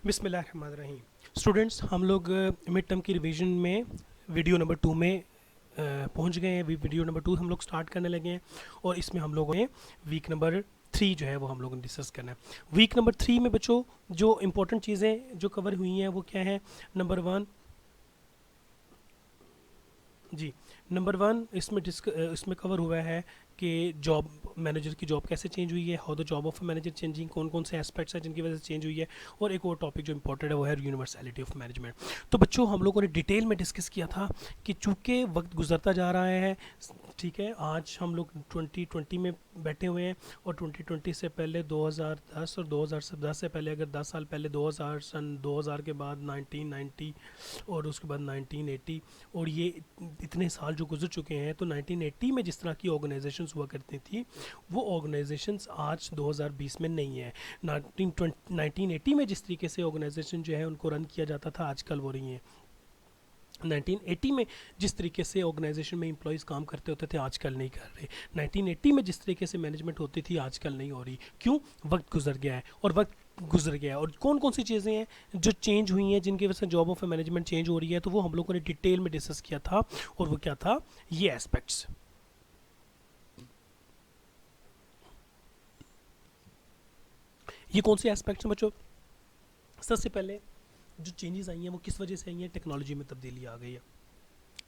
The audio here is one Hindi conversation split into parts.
बिस्मिल्लाहिर्रहमानिर्रहीम। स्टूडेंट्स, हम लोग मिड टर्म की रिवीजन में वीडियो नंबर 2 में पहुंच गए हैं। वीडियो नंबर 2 हम लोग स्टार्ट करने लगे हैं और इसमें हम लोगों ने वीक नंबर 3 जो है वो हम लोगों ने डिस्कस करना है। वीक नंबर 3 में बच्चों जो इंपॉर्टेंट चीज़ें जो कवर हुई हैं वो क्या है? नंबर 1 जी, नंबर 1 इसमें कवर हुआ है कि जॉब मैनेजर की जॉब कैसे चेंज हुई है, how the job of manager changing, कौन कौन से एस्पेक्ट्स हैं जिनकी वजह से चेंज हुई है। और एक और टॉपिक जो इंपॉर्टेंट है वो है यूनिवर्सैलिटी ऑफ मैनेजमेंट। तो बच्चों हम लोगों ने डिटेल में डिस्कस किया था कि चूँकि वक्त गुजरता जा रहा है, ठीक है, आज हम लोग 2020 में बैठे हुए हैं और 2020 से पहले 2010 और 2010 से पहले अगर 10 साल पहले 2000 के बाद 1990 और उसके बाद 1980 और ये इतने साल जो गुजर चुके हैं, तो 1980 में जिस तरह की ऑर्गेनाइजेशंस हुआ करती थी वो ऑर्गेनाइजेशंस आज 2020 में नहीं है। 1980 में जिस तरीके से ऑर्गेनाइजेशन जो है उनको रन किया जाता था आजकल वो नहीं है। 1980 में जिस तरीके से ऑर्गेनाइजेशन में एम्प्लॉयज़ काम करते होते थे आजकल नहीं कर रहे। 1980 में जिस तरीके से मैनेजमेंट होती थी आजकल नहीं हो रही। क्यों? वक्त गुजर गया है और वक्त गुजर गया है। और कौन कौन सी चीज़ें हैं जो चेंज हुई हैं जिनकी वजह से जॉब ऑफ मैनेजमेंट चेंज हो रही है, तो वो हम लोगों ने डिटेल में डिस्कस किया था। और वो क्या था? ये एस्पेक्ट्स। ये कौन से एस्पेक्ट्स हैं बच्चों? सबसे पहले जो चेंजेस आई हैं वो किस वजह से आई हैं? टेक्नोलॉजी में तब्दीली आ गई है।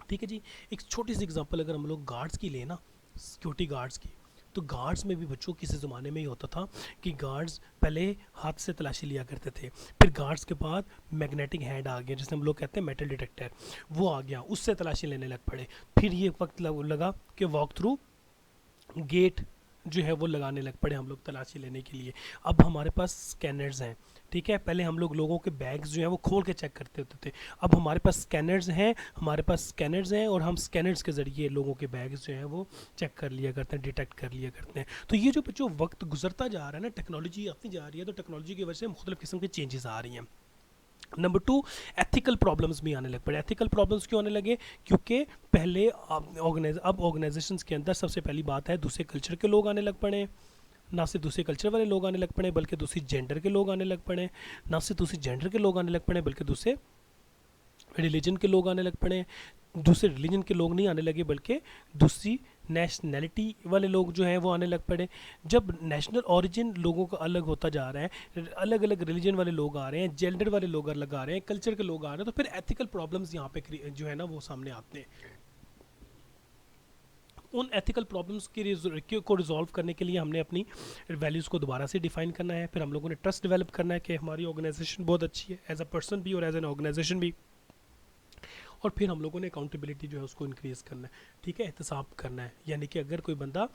ठीक है जी, एक छोटी सी एग्जांपल अगर हम लोग गार्ड्स की लें ना, सिक्योरिटी गार्ड्स की, तो गार्ड्स में भी बच्चों किसी ज़माने में ही होता था कि गार्ड्स पहले हाथ से तलाशी लिया करते थे, फिर गार्ड्स के बाद मैग्नेटिक हैंड आ गया जिसे हम लोग कहते हैं मेटल डिटेक्टर, वो आ गया, उससे तलाशी लेने लग पड़े। फिर ये वक्त लगा कि वॉक थ्रू गेट जो है वो लगाने लग पड़े हम लोग तलाशी लेने के लिए। अब हमारे पास स्कैनर्स हैं, ठीक है। पहले हम लोग लोगों के बैग्स जो हैं वो खोल के चेक करते होते थे, अब हमारे पास स्कैनर्स हैं और हम स्कैनर्स के ज़रिए लोगों के बैग्स जो हैं वो चेक कर लिया करते हैं, डिटेक्ट कर लिया करते हैं। तो ये जो बच्चों वक्त गुजरता जा रहा है ना, टेक्नोलॉजी आती जा रही है, तो टेक्नोलॉजी की वजह से मुख्तलिफ़ किस्म के चेंजेस आ रही हैं। नंबर 2, एथिकल प्रॉब्लम्स भी आने लग पड़े। एथिकल प्रॉब्लम्स क्यों आने लगे? क्योंकि पहले अब ऑर्गेनाइजेशंस के अंदर सबसे पहली बात है दूसरे कल्चर के लोग आने लग पड़े। ना सिर्फ दूसरे कल्चर वाले लोग आने लग पड़े बल्कि दूसरी जेंडर के लोग आने लग पड़े। ना सिर्फ दूसरी जेंडर के लोग आने लग पड़े बल्कि दूसरे रिलीजन के लोग आने लग पड़े। दूसरे रिलीजन के लोग नहीं आने लगे बल्कि दूसरी नेशनैलिटी वाले लोग जो हैं वो आने लग पड़े। जब नेशनल ओरिजिन लोगों का अलग होता जा रहा है, अलग अलग रिलीजन वाले लोग आ रहे हैं, जेंडर वाले लोग अलग आ रहे हैं, कल्चर के लोग आ रहे हैं, तो फिर एथिकल प्रॉब्लम्स यहाँ पे जो है ना वो सामने आते हैं। उन एथिकल प्रॉब्लम्स को रिजॉल्व करने के लिए हमने अपनी वैल्यूज़ को दोबारा से डिफाइन करना है। फिर हम लोगों ने ट्रस्ट डेवलप करना है कि हमारी ऑर्गेनाइजेशन बहुत अच्छी है एज अ पर्सन भी और एज एन ऑर्गेनाइजेशन भी। और फिर हम लोगों ने अकाउंटेबिलिटी जो है उसको इंक्रीज़ करना है, ठीक है, एहतसाब करना है। यानी कि अगर कोई बंदा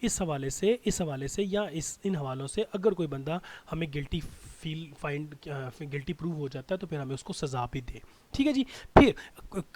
इस हवाले से या इन हवालों से अगर कोई बंदा हमें गिल्टी प्रूव हो जाता है तो फिर हमें उसको सज़ा भी दे, ठीक है जी। फिर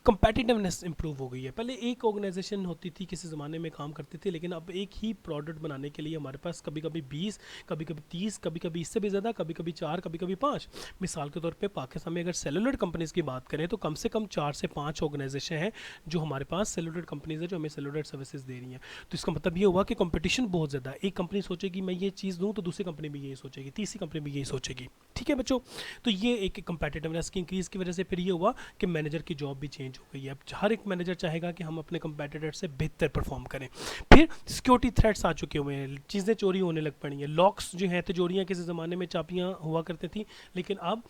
कंपेटिटिवनेस इंप्रूव हो गई है। पहले एक ऑर्गेनाइजेशन होती थी, किसी ज़माने में काम करती थी, लेकिन अब एक ही प्रोडक्ट बनाने के लिए हमारे पास कभी कभी 20, कभी कभी 30, कभी कभी इससे भी ज़्यादा, कभी कभी 4, कभी कभी 5। मिसाल के तौर पे पाकिस्तान में अगर सेलुलर कंपनीज़ की बात करें तो कम से कम 4 से 5 ऑर्गेनाइजेशन हैं जो हमारे पास सेलुलर कंपनीज़ है जो हमें सेलुलर सर्विसेज दे रही हैं। तो इसका मतलब ये हुआ कि कंपटीशन बहुत ज़्यादा है। एक कंपनी सोचेगी मैं ये चीज़ दूँ तो दूसरी कंपनी भी यही सोचेगी, तीसरी कंपनी भी यही सोचेगी, ठीक है बच्चों। तो ये एक कंपेटिटिवनेस की इंक्रीज़ की वजह से फिर ये हुआ कि मैनेजर की जॉब भी चेंज हो गई है। अब हर एक मैनेजर चाहेगा कि हम अपने कंपेटिटर से बेहतर परफॉर्म करें। फिर सिक्योरिटी थ्रेट्स आ चुके हुए हैं, चीज़ें चोरी होने लग पड़ी हैं। लॉक्स जो हैं, तिजोरियाँ किसी ज़माने में चाबियाँ हुआ करती थी, लेकिन अब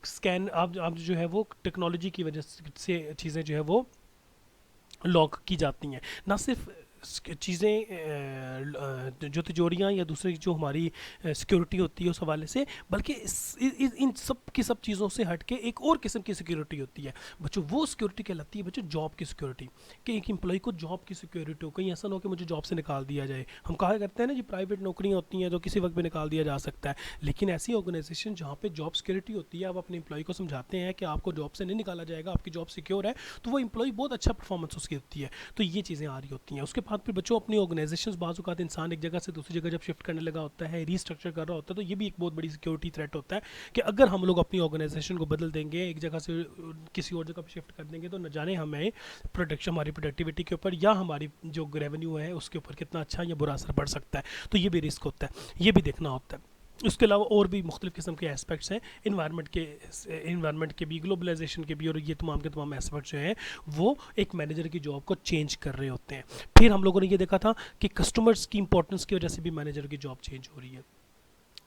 स्कैन अब जो है वो टेक्नोलॉजी की वजह से चीज़ें जो है वो लॉक की जाती हैं। ना सिर्फ चीज़ें जो तिजोरियाँ या दूसरी जो हमारी सिक्योरिटी होती है उस हवाले से, बल्कि इन सब चीज़ों से हट के एक और किस्म की सिक्योरिटी होती है बच्चों। वो सिक्योरिटी कहलाती है बच्चों जॉब की सिक्योरिटी, कि एक एम्प्लॉय को जॉब की सिक्योरिटी हो, कहीं ऐसा ना हो कि मुझे जॉब से निकाल दिया जाए। हम कहा करते हैं ना जी, प्राइवेट नौकरियाँ होती हैं जो किसी वक्त भी निकाल दिया जा सकता है, लेकिन ऐसी ऑर्गेनाइजेशन जहाँ पर जॉब सिक्योरिटी होती है, आप अपने एम्प्लॉय को समझाते हैं कि आपको जॉब से नहीं निकाला जाएगा, आपकी जॉब सिक्योर है, तो वो एम्प्लॉय बहुत अच्छा परफॉर्मेंस उसकी होती है। तो ये चीज़ें आ रही होती हैं। उसके बाद फिर बच्चों अपनी ऑर्गेनाइजेशंस बाज़ औक़ात इंसान एक जगह से दूसरी जगह जब शिफ्ट करने लगा होता है, रीस्ट्रक्चर कर रहा होता है, तो ये भी एक बहुत बड़ी सिक्योरिटी थ्रेट होता है कि अगर हम लोग अपनी ऑर्गेनाइजेशन को बदल देंगे, एक जगह से किसी और जगह पर शिफ्ट कर देंगे, तो न जाने हमें हमारी प्रोडक्टिविटी के ऊपर या हमारी जो रेवेन्यू है उसके ऊपर कितना अच्छा या बुरा असर पड़ सकता है। तो ये भी रिस्क होता है, ये भी देखना होता है। उसके अलावा और भी मुख्तलिफ़ किस्म के एस्पेक्ट्स हैं इन्वायरमेंट के भी, ग्लोबलाइजेशन के भी, और ये तमाम के तमाम एस्पेक्ट्स जो हैं वो एक मैनेजर की जॉब को चेंज कर रहे होते हैं। फिर हम लोगों ने ये देखा था कि कस्टमर्स की इंपॉर्टेंस की वजह से भी मैनेजर की जॉब चेंज हो रही है।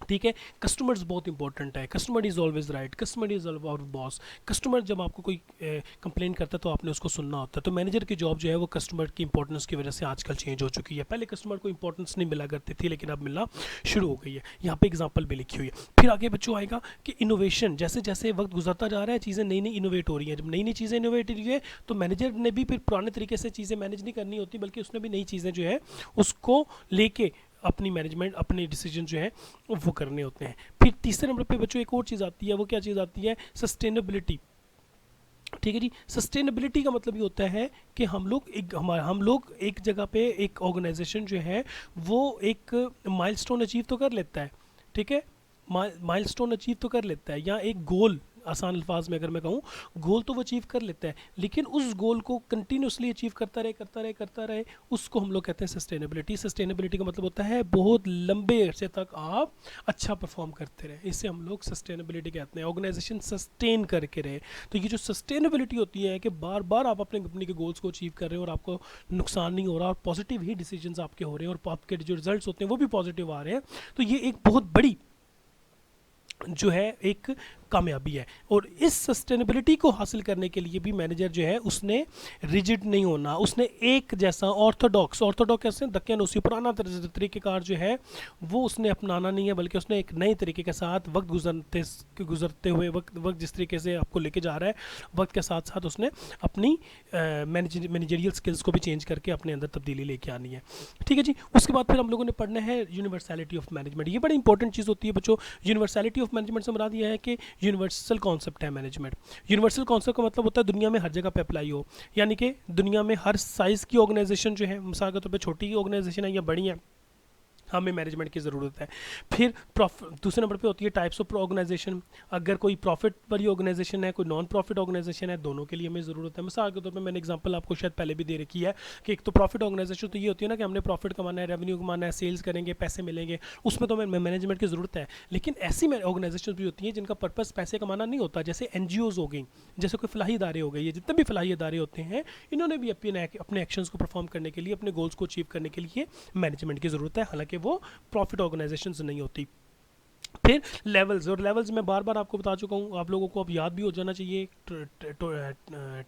ठीक है, कस्टमर्स बहुत इंपॉर्टेंट है, customer is always right, customer is our boss. Customer जब आपको कोई कंप्लेन करता है तो आपने उसको सुनना होता है। तो मैनेजर की जॉब जो है वो कस्टमर की इंपॉर्टेंस की वजह से आजकल चेंज हो चुकी है। पहले कस्टमर को इंपॉर्टेंस नहीं मिला करती थी, लेकिन अब मिलना शुरू हो गई है। यहाँ पे एग्जांपल भी लिखी हुई है। फिर आगे बच्चों आएगा कि इनोवेशन, जैसे जैसे वक्त गुजरता जा रहा है चीज़ें नई नई इनोवेट हो रही हैं। जब नई नई चीज़ें इनोवेट हो रही है तो मैनेजर ने भी फिर पुराने तरीके से चीज़ें मैनेज नहीं करनी होती, बल्कि उसने भी नई चीज़ें जो है उसको लेके अपनी मैनेजमेंट, अपने डिसीजन जो है वो करने होते हैं। फिर तीसरे नंबर पे बच्चों एक और चीज़ आती है, वो क्या चीज़ आती है? सस्टेनेबिलिटी। ठीक है जी, सस्टेनेबिलिटी का मतलब ये होता है कि हम लोग एक जगह पे, एक ऑर्गेनाइजेशन जो है वो एक माइलस्टोन अचीव तो कर लेता है। ठीक है, माइलस्टोन अचीव तो कर लेता है, या एक गोल, आसान अल्फाज में अगर मैं कहूँ, गोल तो वो अचीव कर लेता है, लेकिन उस गोल को कंटिन्यूसली अचीव करता रहे, उसको हम लोग कहते हैं सस्टेनेबिलिटी। सस्टेनेबिलिटी का मतलब होता है बहुत लंबे अरसे तक आप अच्छा परफॉर्म करते रहे, इससे हम लोग सस्टेनेबिलिटी कहते हैं। ऑर्गेनाइजेशन सस्टेन करके रहे। तो ये जो सस्टेनेबिलिटी होती है कि बार बार आप अपने कंपनी के गोल्स को अचीव कर रहे हो और आपको नुकसान नहीं हो रहा, और पॉजिटिव ही डिसीजंस आपके हो रहे हैं, और आपके जो रिजल्ट्स होते हैं वो भी पॉजिटिव आ रहे हैं, तो ये एक बहुत बड़ी जो है एक कामयाबी है। और इस सस्टेनेबिलिटी को हासिल करने के लिए भी मैनेजर जो है उसने रिजिड नहीं होना, उसने एक जैसा ऑर्थोडॉक्स कैसे दक्यानूसी पुराना तरीक़ेकार जो है वो उसने अपनाना नहीं है, बल्कि उसने एक नए तरीके के साथ वक्त गुजरते हुए वक्त जिस तरीके से आपको लेके जा रहा है, वक्त के साथ साथ उसने अपनी मैनेजरियल स्किल्स को भी चेंज करके अपने अंदर तब्दीली लेके आनी है। ठीक है जी, उसके बाद फिर हम लोगों ने पढ़ना है यूनिवर्सैलिटी ऑफ मैनेजमेंट। ये बड़ी इंपॉर्टेंट चीज़ होती है बच्चों। यूनिवर्सैलिटी ऑफ मैनेजमेंट से मुराद ये है कि यूनिवर्सल कॉन्सेप्ट है मैनेजमेंट। यूनिवर्सल कॉन्सेप्ट का मतलब होता है दुनिया में हर जगह पे अप्लाई हो, यानी कि दुनिया में हर साइज़ की ऑर्गेनाइजेशन जो है, मिसाल के तौर पे छोटी ऑर्गेनाइजेशन है या बड़ी है, हमें मैनेजमेंट की ज़रूरत है। फिर दूसरे नंबर पे होती है टाइप्स ऑफ ऑर्गेनाइजेशन। अगर कोई प्रॉफिट वाली ऑर्गेनाइजेशन है, कोई नॉन प्रॉफिट ऑर्गेनाइजेशन है, दोनों के लिए हमें ज़रूरत है। मिसाल के तौर पे मैंने एग्जांपल आपको शायद पहले भी दे रखी है कि एक तो प्रॉफिट ऑर्गेनाइजेशन तो ये होती है ना कि हमने प्रॉफिट कमाना है, रेवेन्यू कमाना है, सेल्स करेंगे, पैसे मिलेंगे, उसमें तो हमें मैनेजमेंट की ज़रूरत है। लेकिन ऐसी ऑर्गेनाइजेशन भी होती हैं जिनका पर्पस पैसे कमाना नहीं होता, जैसे NGOs हो गई, जैसे कोई फलाही इदारे हो गए, ये जितने भी फलाही इदारे होते हैं, इन्होंने भी अपने एक्शंस को परफॉर्म करने के लिए, अपने गोल्स को अचीव करने के लिए मैनेजमेंट की ज़रूरत है, हालांकि वो प्रॉफिट ऑर्गेनाइजेशंस नहीं होती। फिर लेवल्स, और लेवल्स मैं बार बार आपको बता चुका हूँ, आप लोगों को अब याद भी हो जाना चाहिए।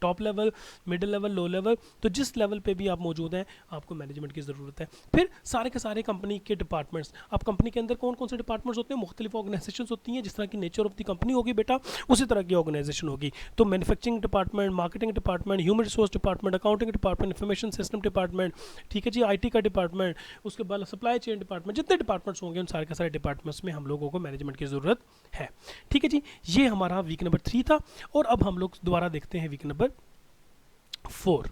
Top level, middle level, low level, तो जिस लेवल पे भी आप मौजूद हैं आपको मैनेजमेंट की ज़रूरत है। फिर सारे के सारे कंपनी के डिपार्टमेंट्स, अब कंपनी के अंदर कौन कौन से डिपार्टमेंट्स होते हैं, मुख्तलिफ ऑर्गेनाइजेशन होती हैं, जिस तरह की नेचर ऑफ द कंपनी होगी बेटा उसी तरह की ऑर्गेनाइजेशन होगी। तो manufacturing department, marketing department, human resource department, accounting department, information system department, ठीक है जी, IT का डिपार्टमेंट, उसके बाद सप्लाई चेन डिपार्टमेंट, जितने डिपार्टमेंट्स होंगे उन सारे के सारे डिपार्टमेंट्स में हम लोगों को मैनेजमेंट की ज़रूरत है। ठीक है जी, ये हमारा वीक नंबर 3 था, और अब हम लोग दोबारा देखते हैं वीक नंबर 4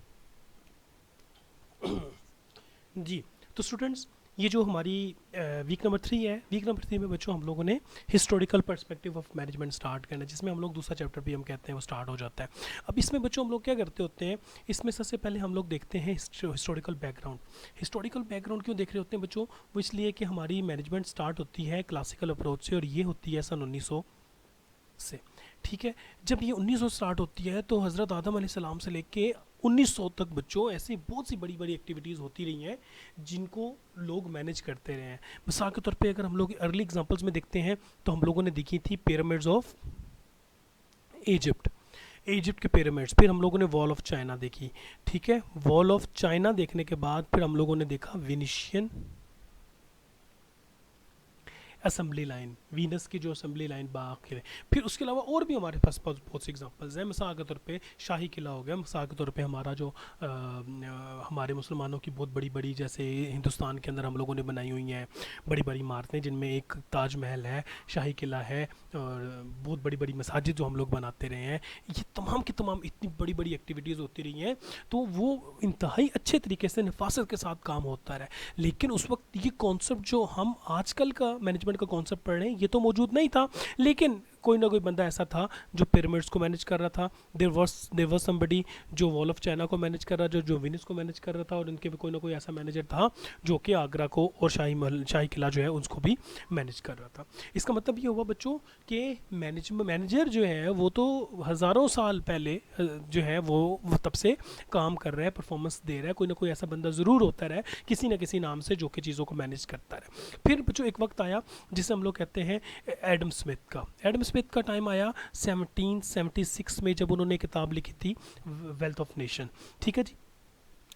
जी। तो स्टूडेंट्स, ये जो हमारी वीक नंबर 3 है, वीक नंबर 3 में बच्चों हम लोगों ने historical perspective of management start करना है, जिसमें हम लोग दूसरा चैप्टर भी हम कहते हैं वो स्टार्ट हो जाता है। अब इसमें बच्चों हम लोग क्या करते होते हैं, इसमें सबसे पहले हम लोग देखते हैं हिस्टोरिकल बैकग्राउंड। हिस्टोरिकल बैकग्राउंड क्यों देख रहे होते हैं बच्चों? वो इसलिए कि हमारी मैनेजमेंट स्टार्ट होती है क्लासिकल अप्रोच से, और ये होती है सन 1900 से। ठीक है, जब ये 1900 स्टार्ट होती है तो हज़रत आदम अलैहिस्सलाम से लेके 1900 तक बच्चों ऐसी बहुत सी बड़ी बड़ी एक्टिविटीज़ होती रही हैं जिनको लोग मैनेज करते रहे हैं। मिसाल के तौर पे अगर हम लोग अर्ली एग्जांपल्स में देखते हैं तो हम लोगों ने देखी थी पिरामिड्स ऑफ इजिप्ट के पिरामिड्स, फिर हम लोगों ने वॉल ऑफ चाइना देखी। ठीक है, वॉल ऑफ चाइना देखने के बाद फिर हम लोगों ने देखा वेनिशियन असेंबली लाइन, वीनस की जो असेंबली लाइन बाकी है। फिर उसके अलावा और भी हमारे पास बहुत से एग्जांपल्स हैं। मिसाल के तौर पे शाही किला हो गया, मिसाल के तौर पे हमारा जो हमारे मुसलमानों की बहुत बड़ी बड़ी, जैसे हिंदुस्तान के अंदर हम लोगों ने बनाई हुई हैं बड़ी बड़ी इमारतें, जिनमें एक ताजमहल है, शाही किला है, और बहुत बड़ी बड़ी मसाजिद जो हम लोग बनाते रहे हैं। ये तमाम की तमाम इतनी बड़ी बड़ी एक्टिविटीज़ होती रही हैं, तो वो इंतहाई अच्छे तरीके से नफासत के साथ काम होता रहा। लेकिन उस वक्त ये कॉन्सेप्ट जो हम आजकल का मैनेजमेंट का कॉन्सेप्ट पढ़ रहे हैं ये तो मौजूद नहीं था, लेकिन कोई ना कोई बंदा ऐसा था जो पिरामिड्स को मैनेज कर रहा था, देयर वाज समबडी जो वॉल ऑफ चाइना को मैनेज कर रहा, जो वेनिस को मैनेज कर रहा था, और इनके भी कोई ना कोई ऐसा मैनेजर था जो कि आगरा को और शाही किला जो है उसको भी मैनेज कर रहा था। इसका मतलब ये हुआ बच्चों कि मैनेजर जो है वो तो हज़ारों साल पहले जो है वो तब से काम कर रहा है, परफॉर्मेंस दे रहा है, कोई ना कोई ऐसा बंदा ज़रूर होता रहा किसी ना किसी नाम से जो कि चीज़ों को मैनेज करता रहे। फिर बच्चों एक वक्त आया जिसे हम लोग कहते हैं एडम स्मिथ का। एडम स्मिथ का टाइम आया 1776 में, जब उन्होंने किताब लिखी थी वेल्थ ऑफ नेशन। ठीक है जी,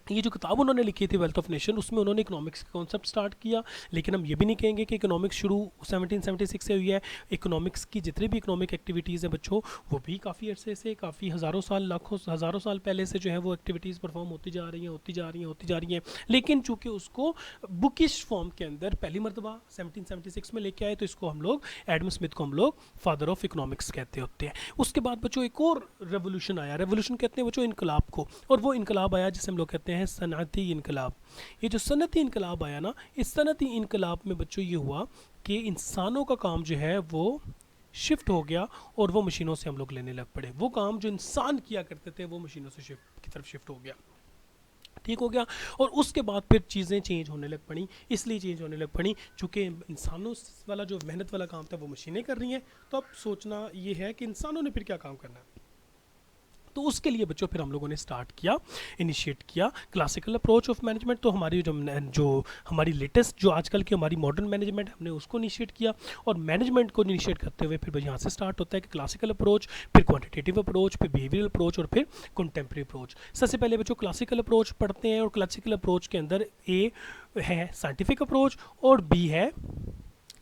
ये जो किताब उन्होंने लिखी थी वेल्थ ऑफ नेशन, उसमें उन्होंने इकोनॉमिक्स का कॉन्सेप्ट स्टार्ट किया। लेकिन हम ये भी नहीं कहेंगे कि इकोनॉमिक्स शुरू 1776 से हुई है। इकोनॉमिक्स की जितनी भी इकोनॉमिक एक्टिविटीज़ हैं बच्चों, वो भी काफ़ी अरसे से, काफ़ी हज़ारों साल, लाखों हज़ारों साल पहले से जो है वो एक्टिविटीज़ परफॉर्म होती जा रही हैं, होती जा रही हैं, होती जा रही हैं। लेकिन चूँकि उसको बुकिश फॉर्म के अंदर पहली मरतबा 1776 में लेके आए, तो इसको हम लोग, एडम स्मिथ को हम लोग फादर ऑफ इकोनॉमिक्स कहते होते हैं। उसके बाद बच्चों एक और रेवोल्यूशन आया, रेवोल्यूशन कहते हैं बच्चों इनकलाब को, और वो इनकलाब आया जिसे हम लोग कहते हैं सनअती इनकलाब। ये जो सनअती इनकलाब आया ना, इस सनअती इनकलाब में बच्चों ये हुआ कि इंसानों का काम जो है वो शिफ्ट हो गया और वो मशीनों से हम लोग लेने लग पड़े। वो काम जो इंसान किया करते थे वो मशीनों से की तरफ शिफ्ट हो गया। ठीक हो गया। और उसके बाद फिर चीज़ें चेंज होने लग पड़ी, इसलिए चेंज होने लग पड़ी क्योंकि इंसानों वाला जो मेहनत वाला काम था वो मशीनें कर रही हैं। तो अब सोचना ये है कि इंसानों ने फिर क्या काम करना है। तो उसके लिए बच्चों फिर हम लोगों ने स्टार्ट किया, इनिशिएट किया क्लासिकल अप्रोच ऑफ मैनेजमेंट। तो हमारी जो हमारी लेटेस्ट जो आजकल की हमारी मॉडर्न मैनेजमेंट, हमने उसको इनिशिएट किया। और मैनेजमेंट को इनिशिएट करते हुए फिर यहाँ से स्टार्ट होता है कि क्लासिकल अप्रोच, फिर क्वांटिटेटिव अप्रोच, फिर बिहेवियरल अप्रोच और फिर कंटेम्प्रेरी अप्रोच। सबसे पहले बच्चों क्लासिकल अप्रोच पढ़ते हैं, और क्लासिकल अप्रोच के अंदर ए है साइंटिफिक अप्रोच और बी है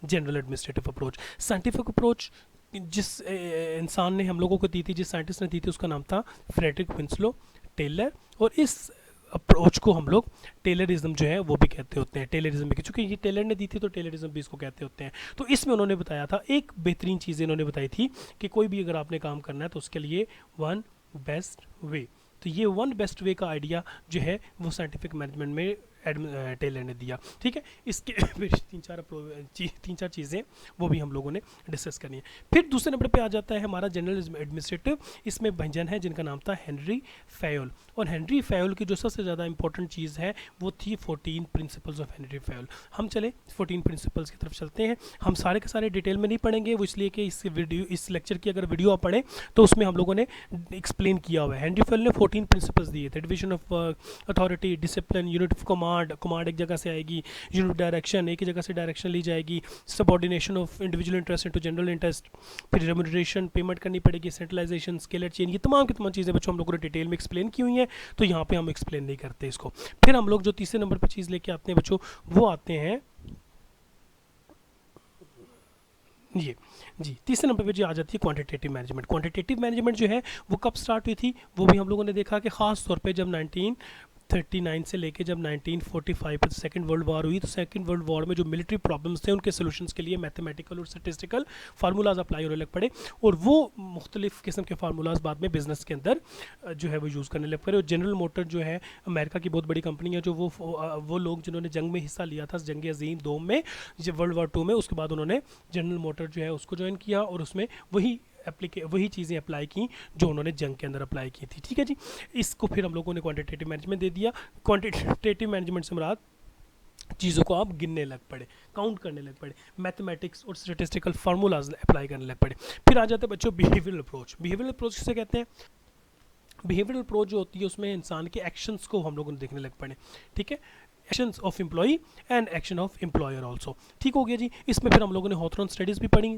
general administrative approach. Scientific approach जिस इंसान ने हम लोगों को दी थी, जिस साइंटिस्ट ने दी थी, उसका नाम था फ्रेडरिक विंस्लो टेलर। और इस अप्रोच को हम लोग टेलरिज्म जो है वो भी कहते होते हैं। टेलरिज्म भी, क्योंकि ये टेलर ने दी थी तो टेलरिज्म भी इसको कहते होते हैं। तो इसमें उन्होंने बताया था, एक बेहतरीन चीज़ इन्होंने बताई थी कि कोई भी अगर आपने काम करना है तो उसके लिए वन बेस्ट वे। तो ये वन बेस्ट वे का आइडिया जो है वो साइंटिफिक मैनेजमेंट में टेलर ने दिया। ठीक है, इसके फिर तीन चार चीज़ें वो भी हम लोगों ने डिस्कस करनी है। फिर दूसरे नंबर पे आ जाता है हमारा जनरल एडमिनिस्ट्रेटिव। इसमें भंजन है जिनका नाम था हेनरी फयोल। और हेनरी फयोल की जो सबसे ज़्यादा इंपॉर्टेंट चीज़ है वो थी 14 प्रिंसिपल्स ऑफ हेनरी फयोल। हम चले 14 प्रिंसिपल्स की तरफ चलते हैं। हम सारे के सारे डिटेल में नहीं पढ़ेंगे, वो इसलिए कि इस लेक्चर की अगर वीडियो आप पढ़ें तो उसमें हम लोगों ने एक्सप्लेन किया हुआ है। हेनरी फयोल ने 14 प्रिंसिपल्स दिए थे। Division of authority, discipline, unit of command एक जगह से आएगी, यूनिट ऑफ डायरेक्शन एक ही जगह से डायरेक्शन ली जाएगी, subordination of individual interest into general interest, फिर रेम्यूनरेशन पेमेंट करनी पड़ेगी, सेंट्रलाइजेशन, स्केलर चेन, ये तमाम की तमाम चीज़ें बच्चों हम लोगों ने डिटेल में एक्सप्लेन की हुई हैं। तो यहाँ पे हम एक्सप्लेन नहीं करते इसको। फिर हम लोग जो तीसरे नंबर पर चीज़ लेके आते हैं बच्चों, वो आते हैं ये जी, तीसरे नंबर पे जो आ जाती है क्वांटिटेटिव मैनेजमेंट। क्वांटिटेटिव मैनेजमेंट जो है वो कब स्टार्ट हुई थी, वो भी हम लोगों ने देखा कि ख़ास तौर पे जब 1939 से लेके जब 1945 पर सेकंड वर्ल्ड वॉर हुई, तो सेकंड वर्ल्ड वॉर में जो मिलिट्री प्रॉब्लम्स थे उनके सोल्यूशंस के लिए मैथमेटिकल और स्टैटिस्टिकल फार्मूलाज अप्लाई होने लग पड़े। और वो मुख्तलिफ किस्म के फार्मूलाज बाद में बिजनेस के अंदर जो है वो यूज़ करने लग पड़े। और जनरल मोटर जो है अमेरिका की बहुत बड़ी कंपनी है, जो वो लोग जिन्होंने जंग में हिस्सा लिया था, जंग अजीम 2 में, जब वर्ल्ड वॉर 2 में, उसके बाद उन्होंने जनरल मोटर जो है उसको ज्वाइन किया और उसमें वही चीज़ें अप्लाई की जो उन्होंने जंग के अंदर अप्लाई की थी। ठीक है जी, इसको फिर हम लोगों ने क्वांटिटेटिव मैनेजमेंट दे दिया। क्वांटिटेटिव मैनेजमेंट से मुराद चीज़ों को आप गिनने लग पड़े, काउंट करने लग पड़े, मैथमेटिक्स और स्टैटिस्टिकल फार्मूलाज अप्लाई करने लग पड़े। फिर आ जाते हैं बच्चों बिहेवियरल अप्रोच। बिहेवियरल अप्रोच किसे कहते हैं? बिहेवियरल अप्रोच जो होती है उसमें इंसान के एक्शंस को हम लोगों ने देखने लग पड़े। ठीक है, actions of employee and action of employer also. ठीक हो गया जी। इसमें फिर हम लोगों ने हॉथरन स्टडीज़ भी पढ़ी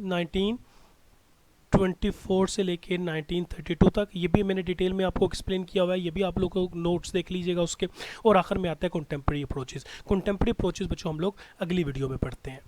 1924 से लेके 1932 तक। ये भी मैंने डिटेल में आपको एक्सप्लेन किया हुआ है, ये भी आप लोग को नोट्स देख लीजिएगा उसके। और आखिर में आता है कंटेम्प्रेरी अप्रोचेस। कंटेम्प्रेरी अप्रोचेस बच्चों हम लोग अगली वीडियो में पढ़ते हैं।